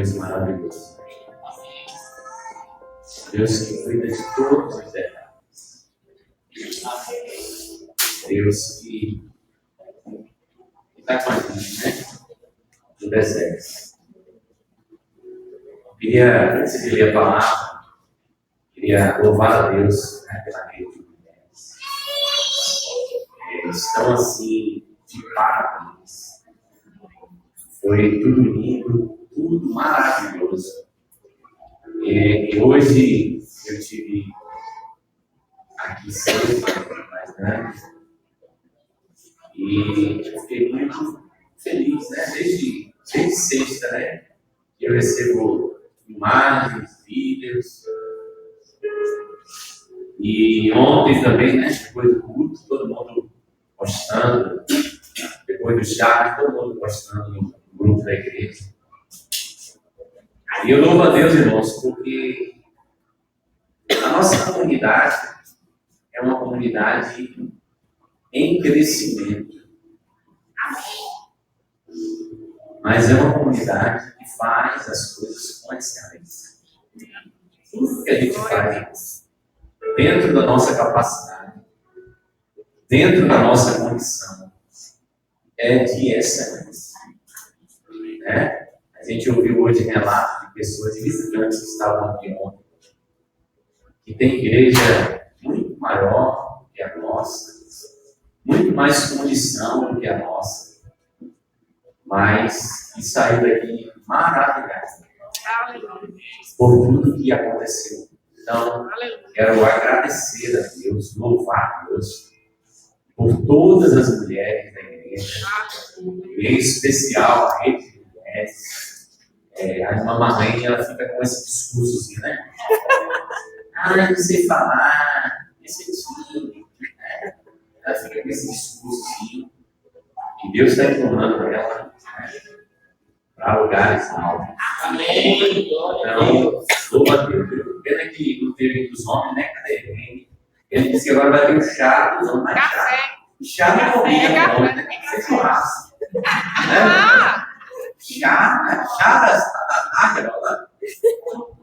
Deus maravilhoso. Deus que cuida de todos os detalhes. Deus que está com a gente, né? No deserto. Antes de ler a palavra, queria louvar a Deus, né, pela vida de mulheres. Estão assim, de parabéns. Foi tudo lindo, tudo maravilhoso. E hoje eu tive aqui 6 mais grandes e eu fiquei muito feliz, né? Desde sexta, né? Que eu recebo imagens, vídeos. E ontem também, né? Depois do culto, todo mundo postando. Depois do chat, todo mundo postando no grupo da igreja. E eu louvo a Deus, irmãos, porque a nossa comunidade é uma comunidade em crescimento. Mas é uma comunidade que faz as coisas com excelência. Tudo que a gente faz dentro da nossa capacidade, dentro da nossa condição, é de excelência. Né? A gente ouviu hoje relatos de pessoas, de visitantes que estavam aqui ontem, que tem igreja muito maior que a nossa, muito mais condição do que a nossa, mas que saiu daqui maravilhado por tudo que aconteceu. Então, quero agradecer a Deus, louvar a Deus por todas as mulheres da igreja, em especial a rede de mulheres. A irmã Marlene, ela fica com esse discursozinho, né? Eu não sei falar, esse time, né? Ela fica com esse discursozinho. E Deus está empurrando ela, né, para lugares altos. Amém. Então, louva a Deus. Pena que não teve dos homens, né? Cadê ele? Ele disse que agora vai ter o chá dos homens, mais chá. Chá não combina com homem, tem que ser churrasco. Chá da água,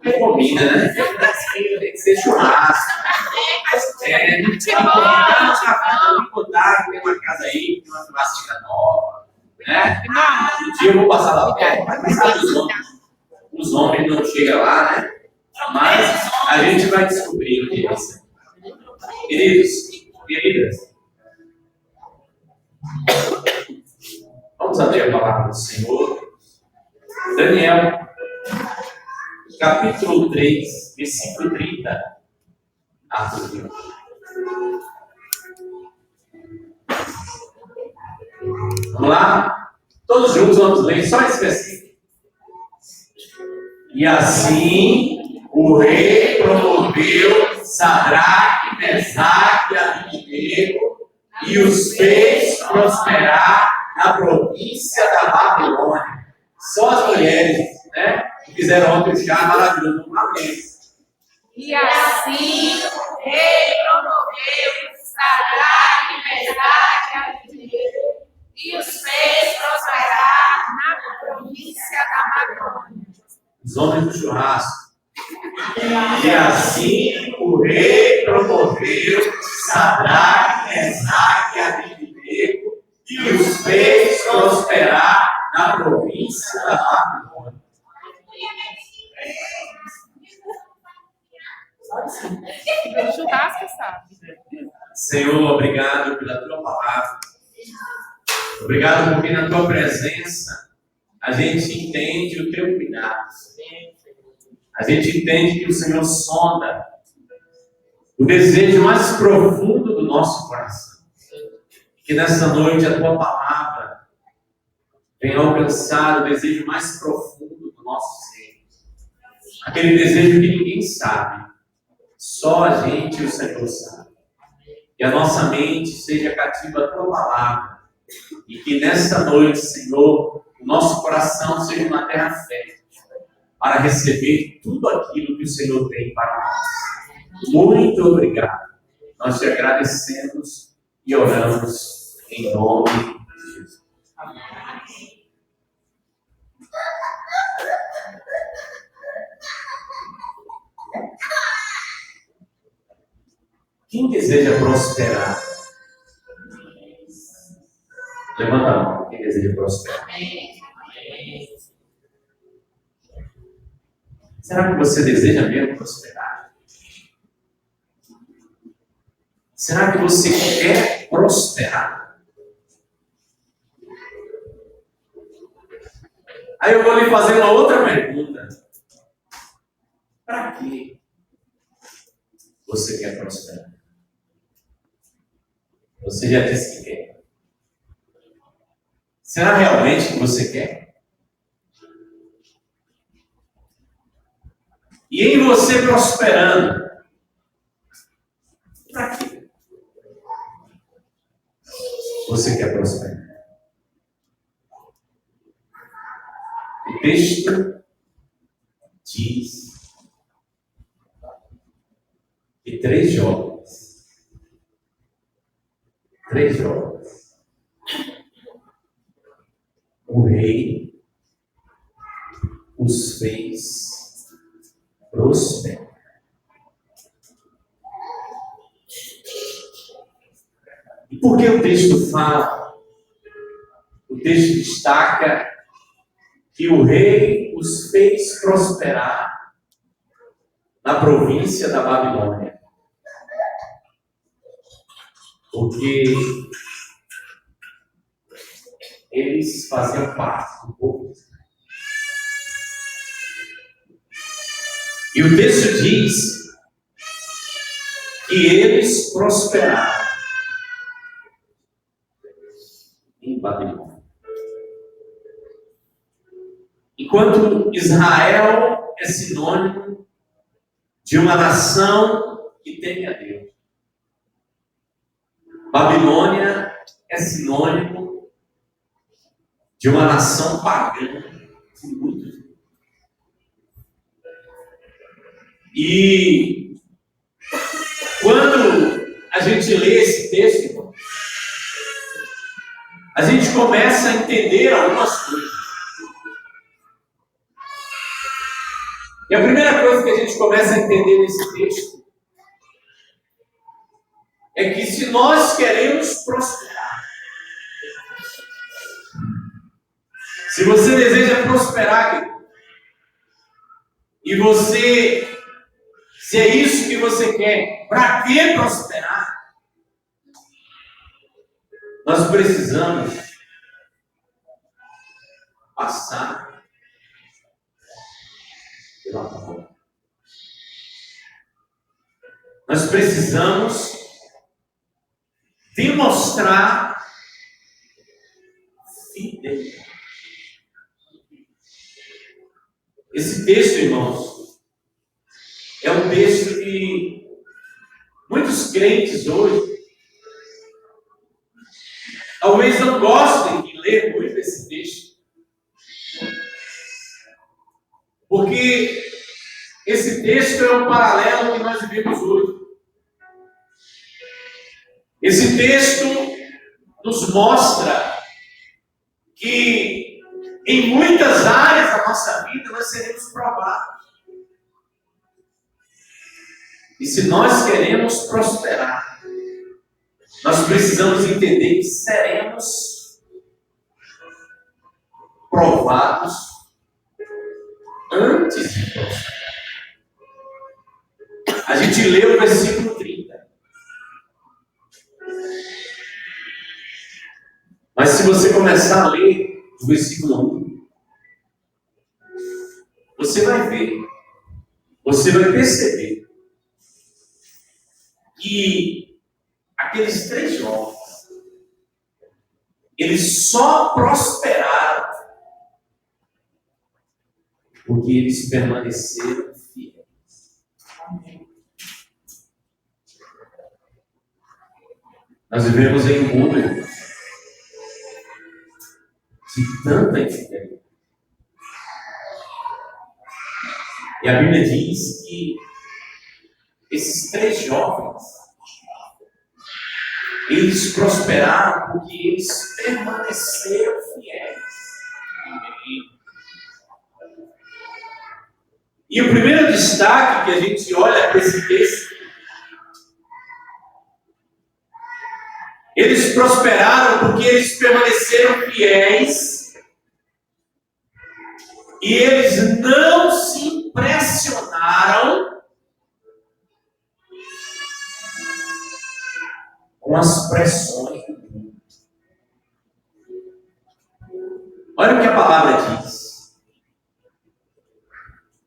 não combina, né? Tem que ser churrasco. Tem uma casa aí, tem uma churrasqueira nova, né? Um dia eu vou passar lá perto, vai passar os homens não chegam lá, né? Mas a gente vai descobrir o que é isso. Queridas, vamos abrir a palavra do Senhor. Daniel, capítulo 3, versículo 30. Vamos lá? Todos juntos vamos ler só esse versículo. E assim o rei promoveu Sadraque, Mesaque e Abednego e os fez prosperar na província da Babilônia. Só as mulheres, né? Que fizeram ontem o chá maravilhoso com a vez. E assim o rei promoveu Sadraque, Mesaque e Abednego e os fez prosperar na província da Babilônia. Os homens do churrasco. E assim o rei promoveu Sadraque, Mesaque e Abednego e os fez prosperar na província da Babilônia. Churrasco, sabe? Senhor, obrigado pela tua palavra. Obrigado porque na tua presença a gente entende o teu cuidado. A gente entende que o Senhor sonda o desejo mais profundo do nosso coração. Que nessa noite a tua palavra venha alcançar o desejo mais profundo do nosso ser. Aquele desejo que ninguém sabe. Só a gente e o Senhor sabe. Que a nossa mente seja cativa à tua palavra. E que nesta noite, Senhor, o nosso coração seja uma terra fértil para receber tudo aquilo que o Senhor tem para nós. Muito obrigado. Nós te agradecemos e oramos em nome de Jesus. Amém. Quem deseja prosperar? Levanta a mão. Quem deseja prosperar? Será que você deseja mesmo prosperar? Será que você quer prosperar? Aí eu vou lhe fazer uma outra pergunta. Para que você quer prosperar? Você já disse que quer. Será realmente que você quer? E em você prosperando, para quê você quer prosperar? O texto diz que três jovens, o rei os fez prosperar. E por que o texto fala? O texto destaca que o rei os fez prosperar na província da Babilônia. Porque eles faziam parte do povo. E o texto diz que eles prosperaram em Babilônia. Enquanto Israel é sinônimo de uma nação que teme a Deus, Babilônia é sinônimo de uma nação pagã. E quando a gente lê esse texto, irmão, a gente começa a entender algumas coisas. E a primeira coisa que a gente começa a entender nesse texto é que se nós queremos prosperar, se você deseja prosperar, e você, se é isso que você quer, para que prosperar? Nós precisamos passar pela prova. Nós precisamos demonstrar fidelidade. Esse texto, irmãos, é um texto que muitos crentes hoje talvez não gostem de ler muito esse texto, porque esse texto é um paralelo que nós vivemos hoje. Esse texto nos mostra que em muitas áreas da nossa vida nós seremos provados. E se nós queremos prosperar, nós precisamos entender que seremos provados antes de prosperar. A gente lê o versículo 30. Mas se você começar a ler o versículo 1, você vai ver, você vai perceber que aqueles três jovens, eles só prosperaram porque eles permaneceram fiéis. Nós vivemos em um mundo, irmãos, de tanta infidelidade. E a Bíblia diz que esses três jovens, eles prosperaram porque eles permaneceram fiéis. E o primeiro destaque que a gente olha para esse texto Eles prosperaram porque eles permaneceram fiéis e eles não se impressionaram com as pressões do mundo. Olha o que a palavra diz.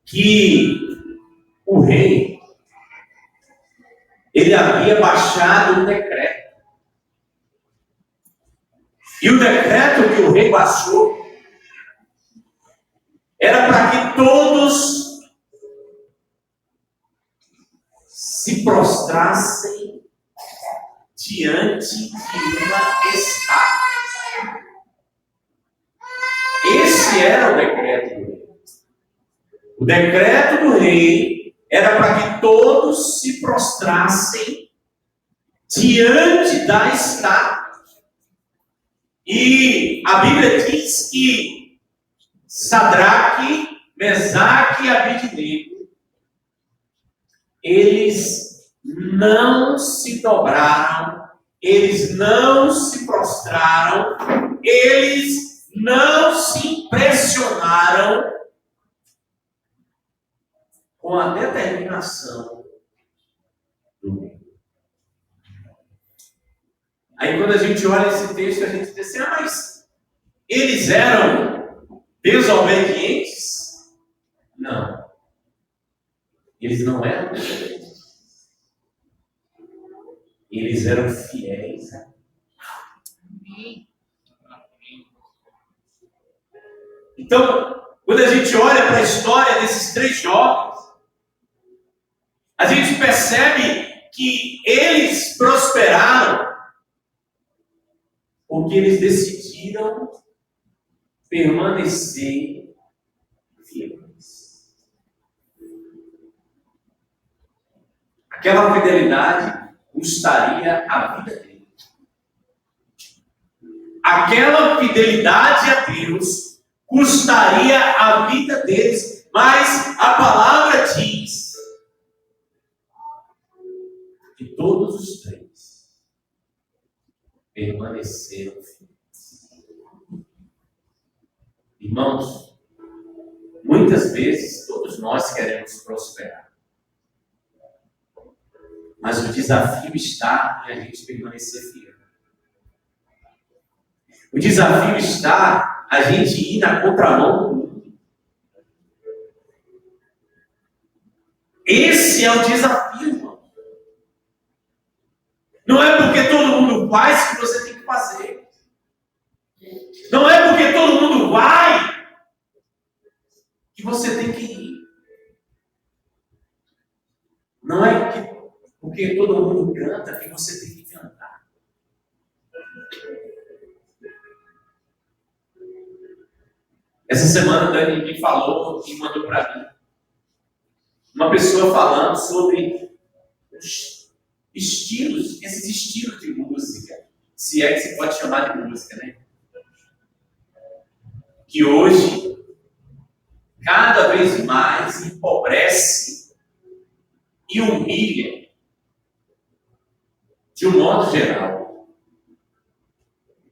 Que o rei, ele havia baixado um decreto. E o decreto que o rei baixou era para que todos se prostrassem diante de uma estátua. Esse era o decreto do rei. O decreto do rei era para que todos se prostrassem diante da estátua. E a Bíblia diz que Sadraque, Mesaque e Abednego, eles não se dobraram, eles não se prostraram, eles não se impressionaram com a determinação do rei. Aí quando a gente olha esse texto, a gente diz assim, mas eles eram desobedientes? Não. Eles não eram desobedientes. Eles eram fiéis. Então, quando a gente olha para a história desses 3 jovens, a gente percebe que eles prosperaram porque eles decidiram permanecer fiéis. Aquela fidelidade custaria a vida deles. Aquela fidelidade a Deus custaria a vida deles, mas a palavra diz que todos os 3 permaneceram fiéis. Irmãos, muitas vezes todos nós queremos prosperar, mas o desafio está em a gente permanecer fiel. O desafio está a gente ir na contramão do mundo. Esse é o desafio, irmão. Não é porque todo mundo faz que você tem que fazer. Não é porque todo mundo vai que você tem que ir. Não é porque todo mundo canta que você tem que cantar. Essa semana a Dani me falou e mandou para mim uma pessoa falando sobre os estilos, esses estilos de música, se é que se pode chamar de música, né? Que hoje cada vez mais empobrece e humilha de um modo geral.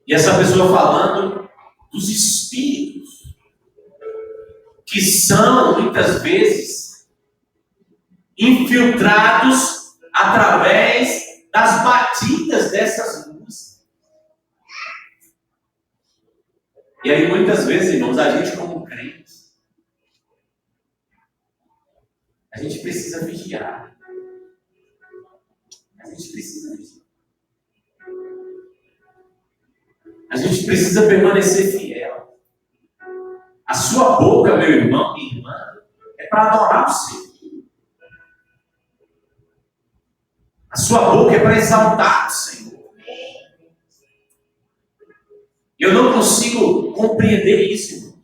E essa pessoa falando dos espíritos que são muitas vezes infiltrados através das batidas dessas músicas. E aí muitas vezes, irmãos, a gente como crentes, a gente precisa vigiar. A gente precisa vigiar. A gente precisa permanecer fiel. A sua boca, meu irmão, minha irmã, é para adorar o Senhor. A sua boca é para exaltar o Senhor. Eu não consigo compreender isso, irmão.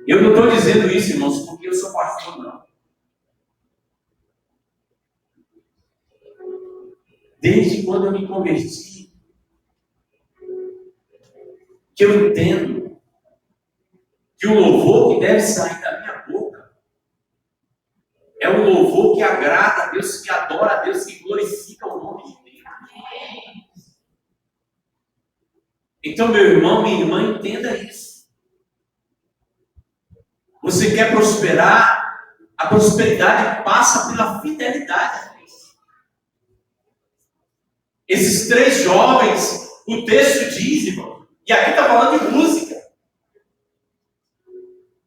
Eu não estou dizendo isso, irmãos, porque eu sou pastor, não. Desde quando eu me converti, que eu entendo que o louvor que deve sair da minha boca é um louvor que agrada a Deus, que adora a Deus, que glorifica o nome de Deus. Então, meu irmão, minha irmã, entenda isso. Você quer prosperar? A prosperidade passa pela fidelidade. Esses 3 jovens, o texto diz, irmão, e aqui está falando de música.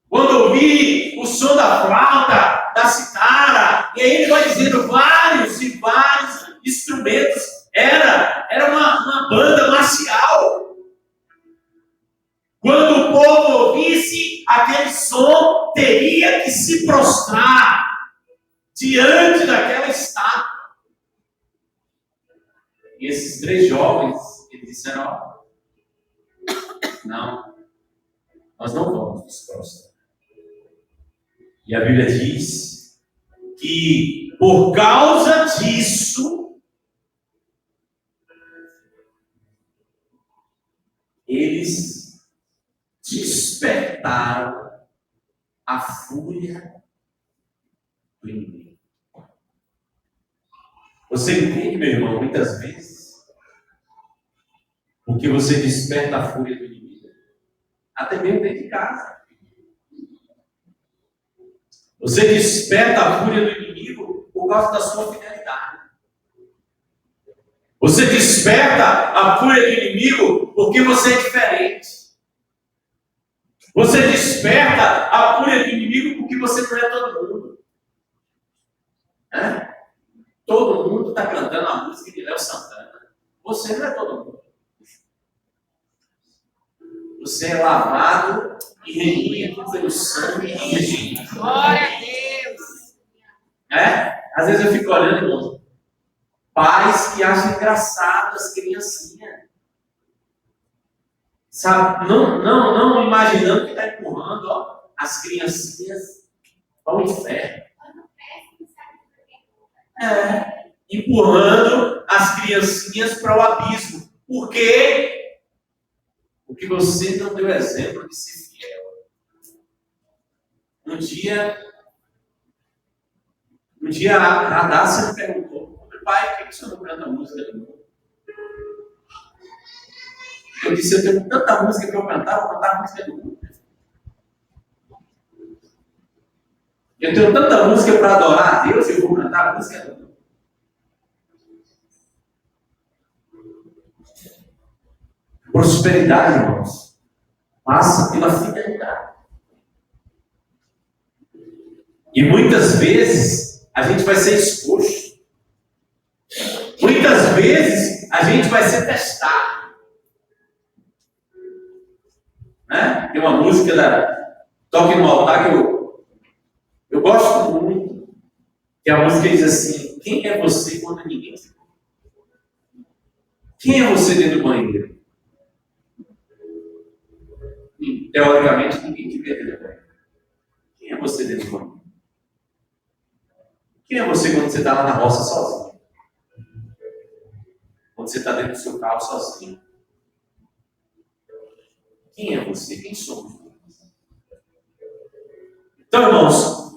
Quando ouvi o som da flauta, da citara, e aí ele vai dizendo vários e vários instrumentos. Era uma banda marcial. Quando o povo ouvisse aquele som, teria que se prostrar diante daquela estátua. E esses 3 jovens, eles disseram, ó, não, nós não vamos nos prostrar. E a Bíblia diz que por causa disso, eles despertaram a fúria do inimigo. Você entende, meu irmão, muitas vezes, porque você desperta a fúria do inimigo, até mesmo dentro de casa. Você desperta a fúria do inimigo por causa da sua fidelidade. Você desperta a fúria do inimigo porque você é diferente. Você desperta a fúria do inimigo porque você não é todo mundo. Todo mundo está cantando a música de Léo Santana. Você não é todo mundo. Você é lavado e remido pelo sangue de Jesus. Glória a Deus. Às vezes eu fico olhando, irmão, pais que acham engraçado as criancinhas. Sabe? Não imaginando que está empurrando as criancinhas para o inferno. Empurrando as criancinhas para o abismo. Por quê? Porque você não deu exemplo de ser fiel. Um dia a Radassa me perguntou, pai, por que você não canta música de novo? Eu disse, eu tenho tanta música para eu cantar, vou cantar música do mundo. Eu tenho tanta música para adorar a Deus, eu vou cantar a música do mundo. Prosperidade, irmãos, passa pela fidelidade. E muitas vezes a gente vai ser exposto. Muitas vezes a gente vai ser testado. Tem uma música da Toque no Altar que eu gosto muito. Que a música diz assim: quem é você quando ninguém te vê? Quem é você dentro do banheiro? Teoricamente, ninguém te vê dentro do banheiro. Quem é você dentro do banheiro? Quem é você quando você está lá na roça sozinho? Quando você está dentro do seu carro sozinho? Quem é você? Quem somos? Então, irmãos,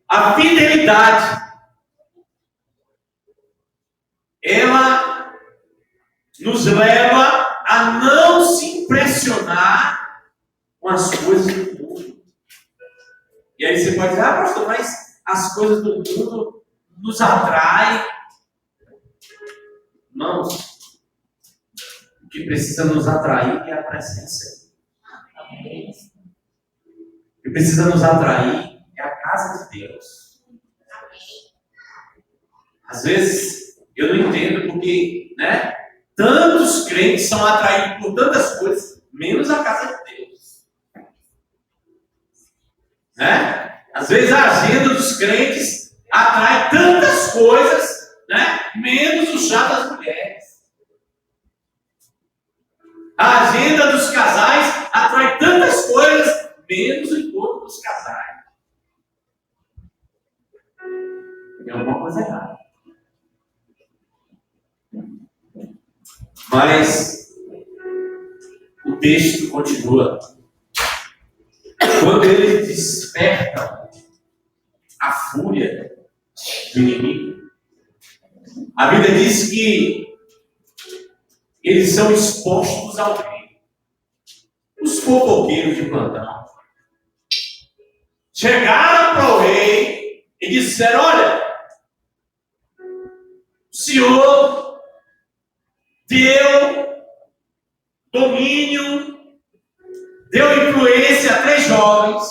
a fidelidade, ela nos leva a não se impressionar com as coisas do mundo. E aí você pode dizer, pastor, mas as coisas do mundo nos atraem. Irmãos, o que precisa nos atrair é a presença. O que precisa nos atrair é a casa de Deus. Às vezes, eu não entendo porque, tantos crentes são atraídos por tantas coisas, menos a casa de Deus. Às vezes a agenda dos crentes atrai tantas coisas, menos o chá das mulheres. A agenda dos casais atrai tantas coisas, menos o encontro dos casais. Tem alguma coisa errada. Mas o texto continua. Quando eles despertam a fúria do inimigo, a Bíblia diz que eles são expostos ao grito. fofoqueiros de plantão chegaram para o rei e disseram: olha, o senhor deu domínio, deu influência a 3 jovens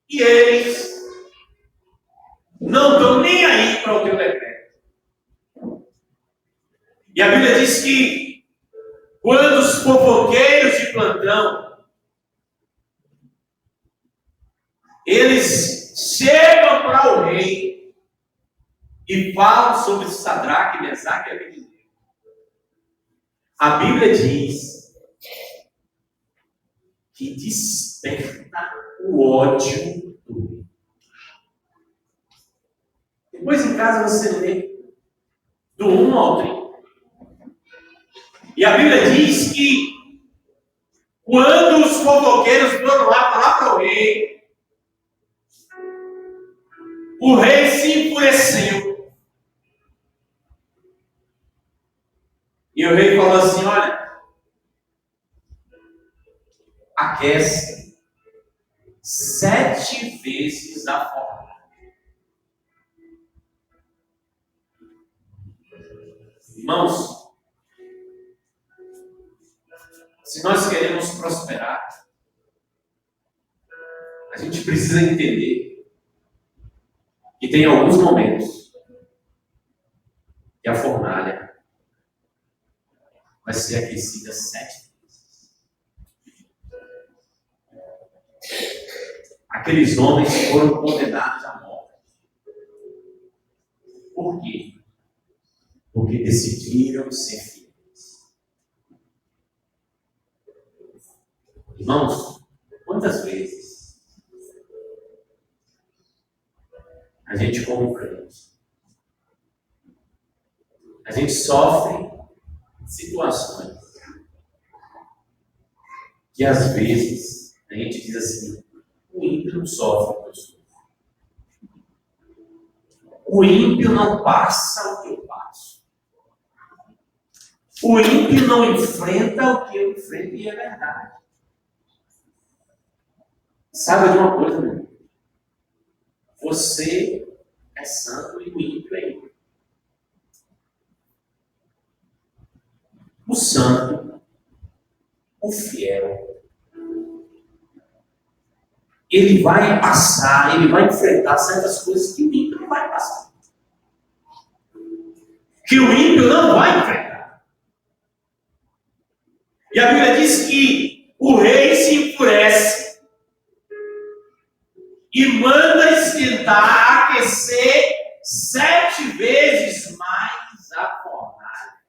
e eles não estão nem aí para o teu decreto. E a Bíblia diz que quando os fofoqueiros de plantão eles chegam para o rei e falam sobre Sadraque, Mesaque e Abednego, a Bíblia diz que desperta o ódio do rei. Depois em casa você lê do 1 ao 30. E a Bíblia diz que quando os fofoqueiros foram lá falar para o rei se enfureceu. E o rei falou assim: olha, aquece 7 vezes a fornalha. Irmãos, se nós queremos prosperar, a gente precisa entender que tem alguns momentos que a fornalha vai ser aquecida 7 vezes. Aqueles homens foram condenados à morte. Por quê? Porque decidiram ser fiéis. Irmãos, quantas vezes a gente, como crente, a gente sofre situações que às vezes a gente diz assim: o ímpio não sofre o que eu sofro. O ímpio não passa o que eu passo. O ímpio não enfrenta o que eu enfrento, e é verdade. Saiba de uma coisa, meu irmão. Você é santo e o ímpio é ímpio. O santo, o fiel, ele vai passar, ele vai enfrentar certas coisas que o ímpio não vai passar. Que o ímpio não vai enfrentar. E a Bíblia diz que o rei se enfurece e manda esquentar, aquecer 7 vezes mais a fornalha.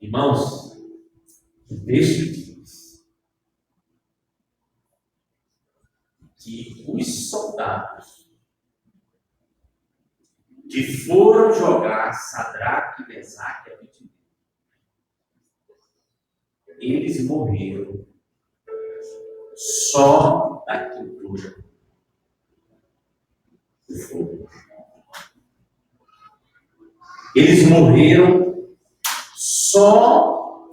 Irmãos, o texto diz que os soldados que foram jogar Sadraque, Mesaque e Abednego, eles morreram só da quentura do fogo. Eles morreram só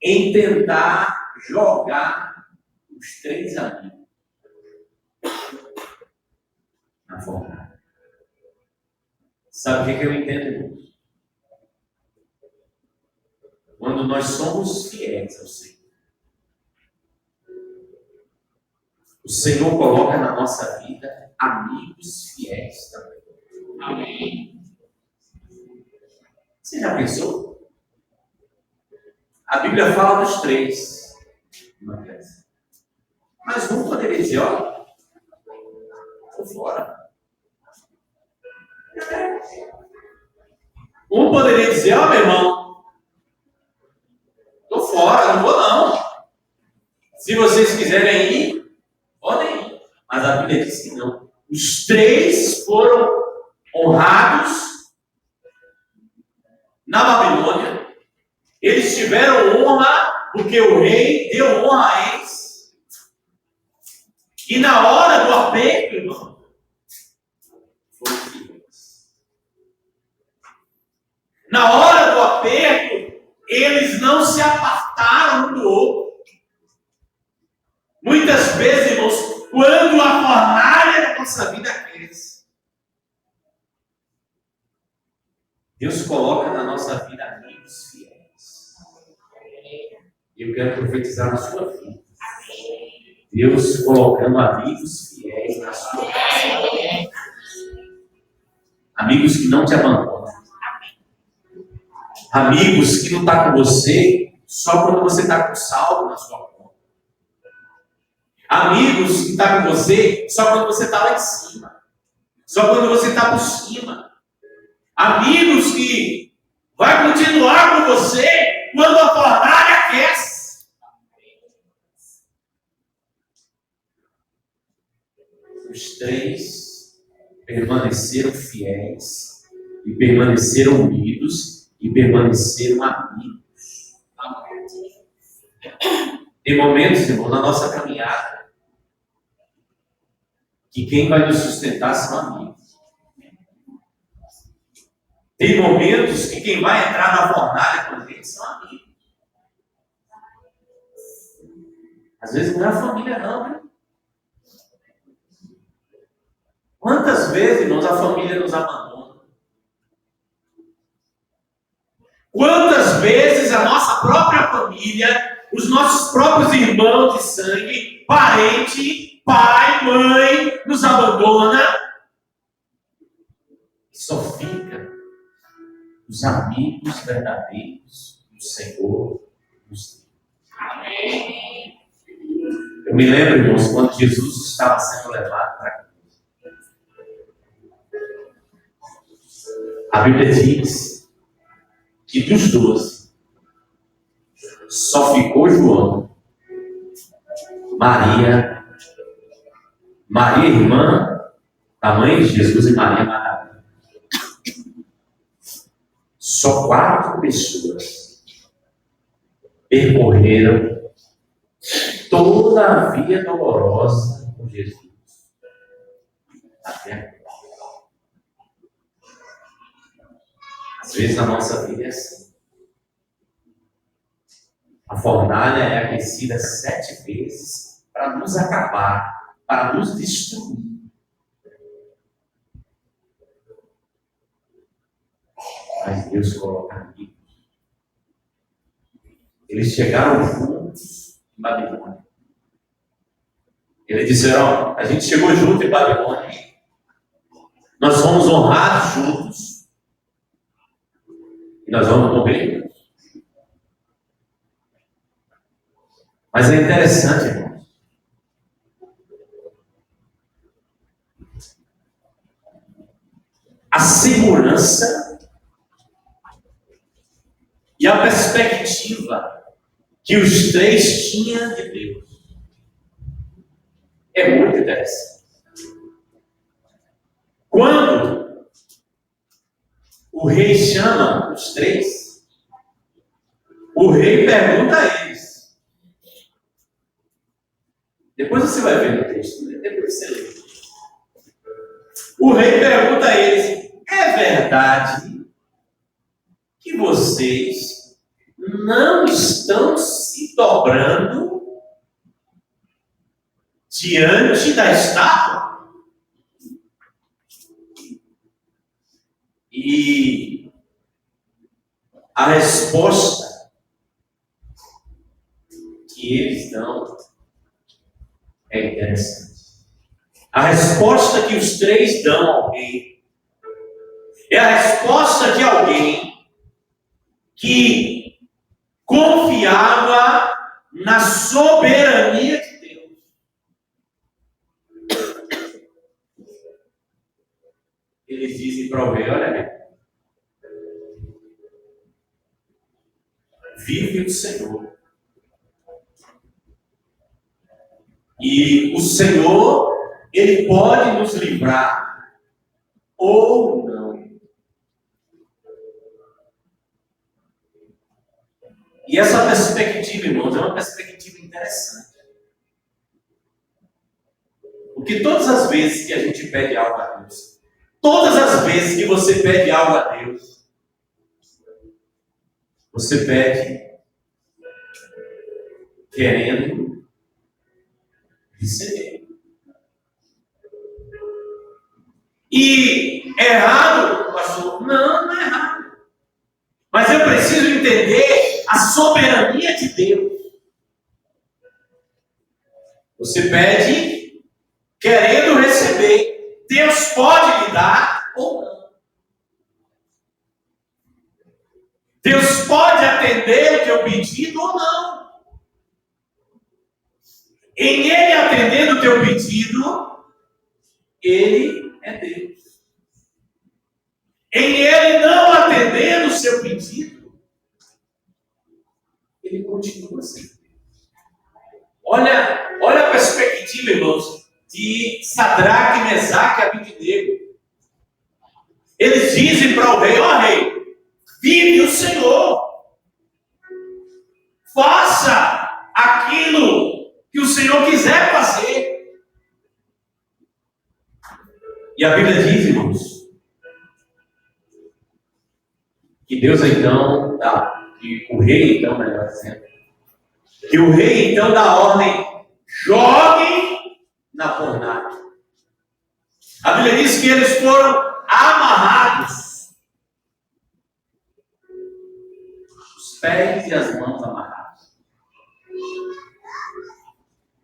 em tentar jogar os 3 amigos na fornalha. Sabe o que eu entendo isso? Quando nós somos fiéis ao Senhor, o Senhor coloca na nossa vida amigos fiéis também. Amém. Você já pensou? A Bíblia fala dos 3. Mas um poderia dizer: olha, estou fora. Um poderia dizer: ó, meu irmão, estou fora, não vou não. Se vocês quiserem ir, podem ir. Mas a Bíblia diz que não. Os 3 foram honrados na Babilônia. Eles tiveram honra porque o rei deu honra a eles. E na hora do aperto, irmão, foram fiéis. Na hora do aperto, eles não não se apartaram um do outro. Muitas vezes, irmãos, quando a fornalha da nossa vida cresce, Deus coloca na nossa vida amigos fiéis. E eu quero profetizar na sua vida. Deus colocando amigos fiéis na sua vida. Amigos que não te abandonam. Amigos que não estão com você só quando você está com saldo na sua conta. Amigos que estão com você só quando você está lá em cima. Só quando você está por cima. Amigos que vai continuar com você quando a fornalha aquece. Os três permaneceram fiéis e permaneceram unidos e permaneceram amigos. Tem momentos, irmão, na nossa caminhada que quem vai nos sustentar são amigos. Tem momentos que quem vai entrar na fornalha com a gente são amigos. Às vezes não é a família não, né? Quantas vezes, irmãos, a família nos abandona? Quantas vezes a nossa própria família, os nossos próprios irmãos de sangue, parente, pai, mãe, nos abandona e só fica os amigos verdadeiros do Senhor nos deu. Amém. Eu me lembro, irmãos, quando Jesus estava sendo levado para a cruz. A Bíblia diz que dos 12, só ficou João, Maria, irmã da mãe de Jesus, e Maria Madalena. Só 4 pessoas percorreram toda a via dolorosa com Jesus até a cruz. Às vezes na nossa vida é assim. A fornalha é aquecida 7 vezes para nos acabar, para nos destruir. Mas Deus coloca amigos. Eles chegaram juntos em Babilônia. Eles disseram: a gente chegou junto em Babilônia. Nós fomos honrados juntos. E nós vamos morrer juntos. Mas é interessante, irmãos. A segurança e a perspectiva que os 3 tinham de Deus é muito interessante. Quando o rei chama os 3, o rei pergunta a eles. Depois você vai ver no texto, né? Depois você lê. O rei pergunta a eles: é verdade que vocês não estão se dobrando diante da estátua? E a resposta que eles dão é interessante. A resposta que os 3 dão ao rei é a resposta de alguém que confiava na soberania de Deus. Eles dizem para o rei: olha, vive o Senhor. E o Senhor, Ele pode nos livrar ou não. E essa perspectiva, irmãos, é uma perspectiva interessante. Porque todas as vezes que a gente pede algo a Deus, todas as vezes que você pede algo a Deus, você pede querendo receber. E errado, pastor? Não, não é errado. Mas eu preciso entender a soberania de Deus. Você pede querendo receber. Deus pode lhe dar ou não. Deus pode atender o teu pedido ou não. Em Ele atendendo o teu pedido, Ele é Deus. Em Ele não atendendo o seu pedido, Ele continua sendo Deus. Olha a perspectiva, irmãos, de Sadraque, Mesaque e Abednego. Eles dizem para o rei: ó rei, vive o Senhor, faça aquilo que o Senhor quiser fazer. E a Bíblia diz, irmãos, que Deus então dá, que o rei então, melhor dizendo, que o rei então dá a ordem: joguem na fornalha. A Bíblia diz que eles foram amarrados, os pés e as mãos amarrados,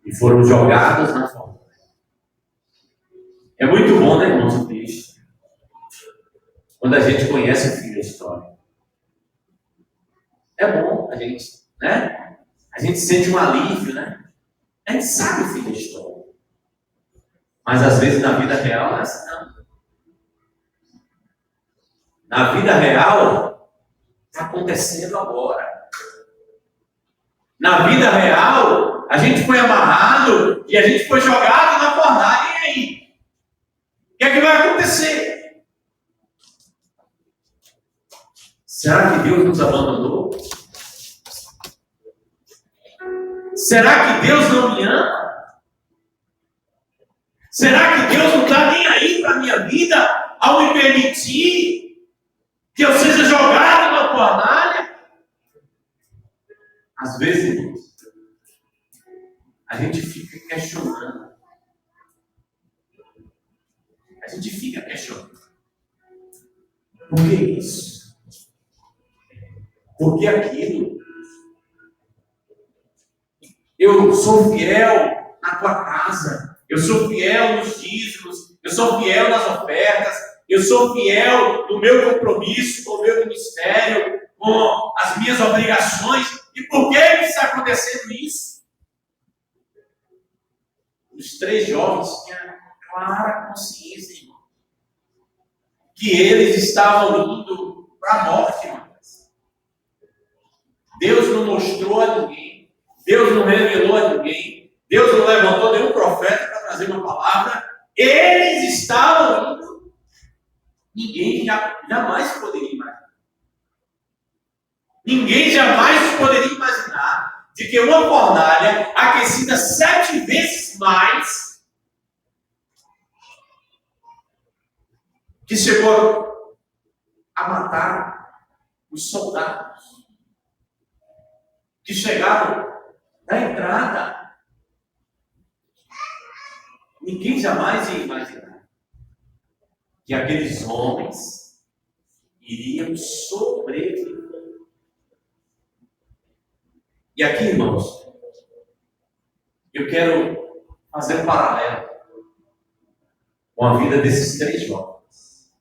e foram jogados na fornalha. É muito bom, né, irmãos, o texto, quando a gente conhece o fim da história. É bom a gente, né? A gente sente um alívio, né? A gente sabe o fim da história. Mas às vezes na vida real não é assim, não. Na vida real, está acontecendo agora. Na vida real, a gente foi amarrado e a gente foi jogado na fornalha. E aí? O que é que vai acontecer? Será que Deus nos abandonou? Será que Deus não me ama? Será que Deus não está nem aí para a minha vida ao me permitir que eu seja jogado na fornalha? Às vezes, irmãos, a gente fica questionando. A gente fica questionando. Por que isso? Por que aquilo? Eu sou fiel na tua casa. Eu sou fiel nos dízimos. Eu sou fiel nas ofertas. Eu sou fiel no meu compromisso com o meu ministério, com as minhas obrigações. E por que está acontecendo isso? Os 3 jovens tinham clara consciência, irmão, que eles estavam indo para a morte, irmão. Deus não mostrou a ninguém, Deus não revelou a ninguém, Deus não levantou nenhum profeta para trazer uma palavra. Eles estavam indo. Ninguém jamais poderia imaginar. Ninguém jamais poderia imaginar de que uma fornalha aquecida 7 vezes mais, que chegou a matar os soldados que chegaram na entrada. Ninguém jamais ia imaginar que aqueles homens iriam sobreviver. E aqui, irmãos, eu quero fazer um paralelo com a vida desses 3 jovens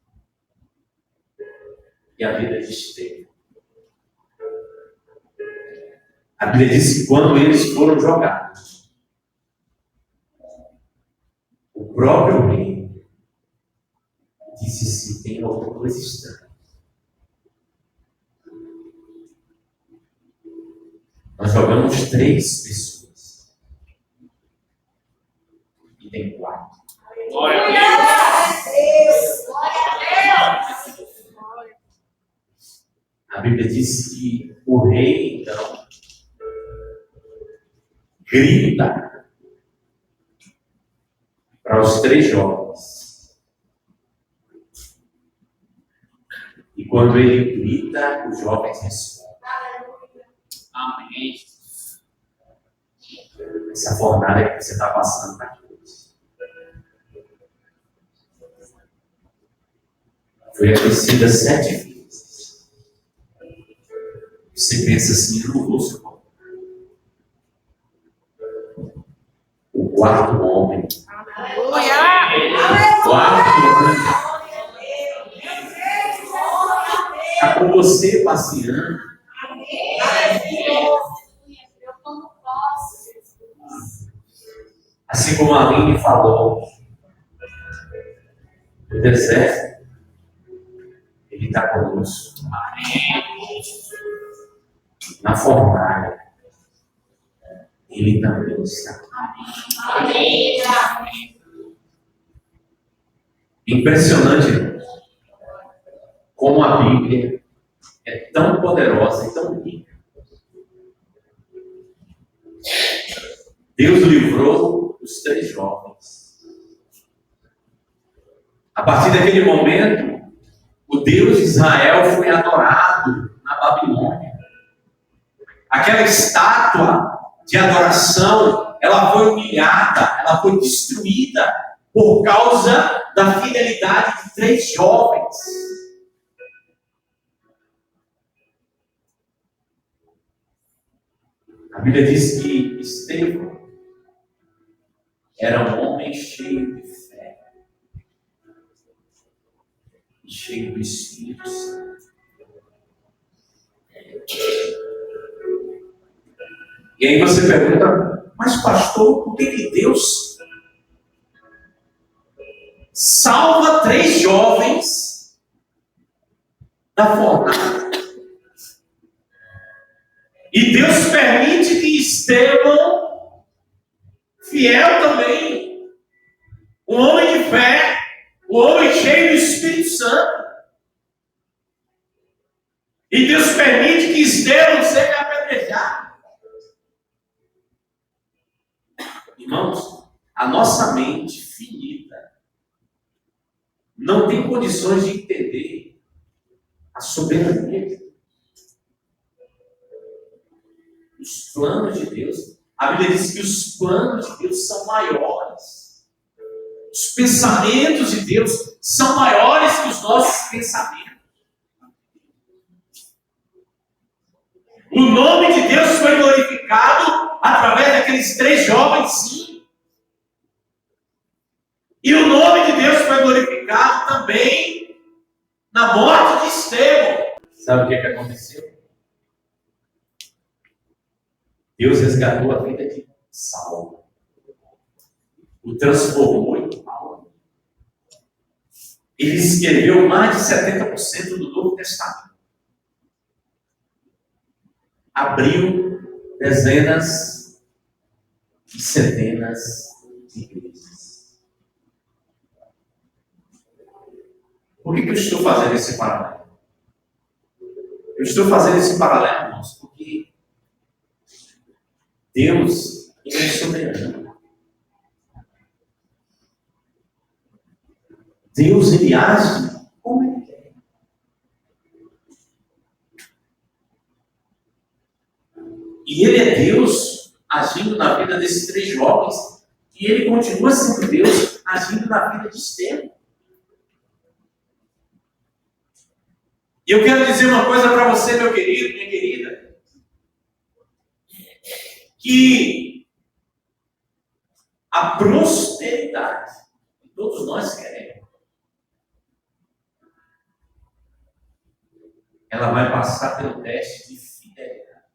e a vida de Estevão. A Bíblia diz que quando eles foram jogados, o próprio rei disse assim: tem alguma coisa estranha. Nós jogamos 3 pessoas e tem 4. Glória a Deus! Glória a Deus! A Bíblia diz que o rei, então, grita para os 3 jovens. E quando ele grita, os jovens respondem. Amém. essa fornalha que você está passando para Deus. Foi aquecida 7 vezes. Você pensa assim, eu não vou suportar. O quarto homem. O quarto homem. Está com você passeando. Assim como a Aline falou, o deserto, ele está conosco. Na fornalha, ele também está. Impressionante como a Bíblia é tão poderosa e tão rica. Deus livrou os 3 jovens. A partir daquele momento, o Deus de Israel foi adorado na Babilônia. Aquela estátua de adoração, ela foi humilhada, ela foi destruída por causa da fidelidade de 3 jovens. A Bíblia diz que Estevão era um homem cheio de fé, cheio do Espírito Santo. E aí você pergunta, mas pastor, por que Deus salva 3 jovens da fornalha? E Deus permite que Estevão, fiel também, um homem de fé, um homem cheio do Espírito Santo, e Deus permite que Estevão seja apedrejado. Irmãos, a nossa mente finita não tem condições de entender a soberania de Deus. Os planos de Deus, a Bíblia diz que os planos de Deus são maiores. Os pensamentos de Deus são maiores que os nossos pensamentos. O nome de Deus foi glorificado através daqueles 3 jovens, sim. E o nome de Deus foi glorificado também na morte de Estevão. Sabe o que aconteceu? Deus resgatou a vida de Saulo, o transformou em Paulo. Ele escreveu mais de 70% do Novo Testamento. Abriu dezenas e centenas de igrejas. Por que eu estou fazendo esse paralelo? Eu estou fazendo esse paralelo, irmãos, porque Deus, Ele é soberano. Deus, Ele age como Ele quer. E Ele é Deus agindo na vida desses 3 jovens. E Ele continua sendo Deus agindo na vida de Estevão. E eu quero dizer uma coisa para você, meu querido, minha querida. Que a prosperidade que todos nós queremos, ela vai passar pelo teste de fidelidade.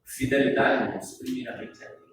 Fidelidade, irmãos, primeiramente é Deus.